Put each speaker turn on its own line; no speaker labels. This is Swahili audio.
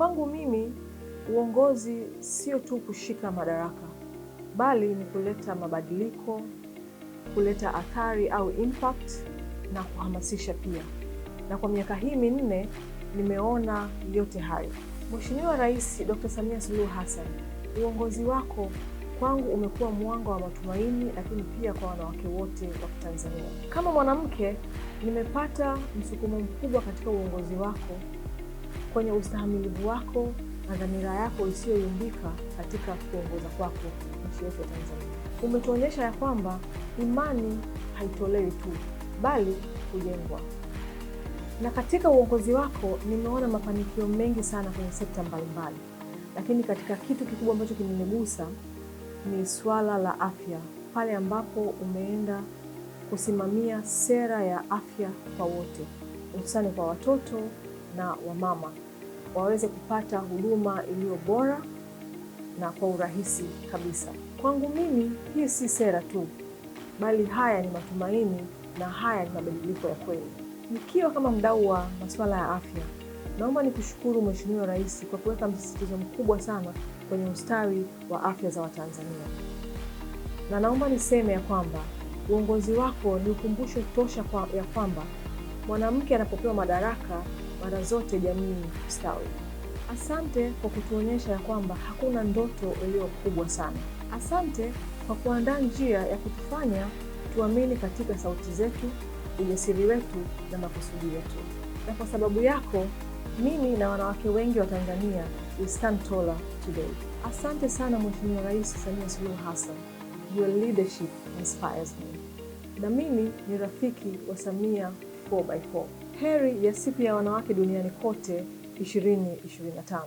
Kwangu mimi, uongozi sio tu kushika madaraka, bali ni kuleta mabadiliko, kuleta athari au impact na kuhamasisha pia. Na kwa miaka hii minne nimeona yote hayo. Mheshimiwa Rais Dr. Samia Suluhu Hassan, uongozi wako kwangu umekuwa mwanga wa matumaini, lakini pia kwa wanawake wote wa Tanzania. Kama mwanamke, nimepata msukumo mkubwa katika uongozi wako, kwenye ustahimilivu wako na dhamira yako isiyoyumbika katika kuongoza kwako nchi yetu ya Tanzania. Umetuonyesha ya kwamba imani haitolewi tu, bali kujengwa. Na katika uongozi wako nimeona mafanikio mengi sana kwenye sekta mbalimbali, lakini katika kitu kikubwa ambacho kimenigusa ni swala la afya, pale ambapo umeenda kusimamia sera ya afya kwa wote, hususani kwa watoto na wamama waweze kupata huduma iliyo bora na kwa urahisi kabisa. Kwangu mimi hii si sera tu, bali haya ni matumaini na haya ni mabadiliko ya kweli. Nikiwa kama mdau wa masuala ya afya, naomba nikushukuru Mheshimiwa Rais kwa kuweka msisitizo mkubwa sana kwenye ustawi wa afya za Watanzania. Na naomba niseme ya kwamba uongozi wako ni ukumbusho tosha ya kwamba mwanamke anapopewa madaraka, mara zote jamii hustawi. Asante kwa kutuonyesha ya kwamba hakuna ndoto iliyo kubwa sana. Asante kwa kuandaa njia ya kutufanya tuamini katika sauti zetu, ujasiri wetu na makusudi yetu. Na kwa sababu yako, mimi na wanawake wengi wa Tanzania we stand taller today. Asante sana Mheshimiwa Rais Samia Suluhu Hassan. Your leadership inspires me. Na mimi ni rafiki wa Samia 4x4. Heri ya siku ya wanawake duniani kote 2025.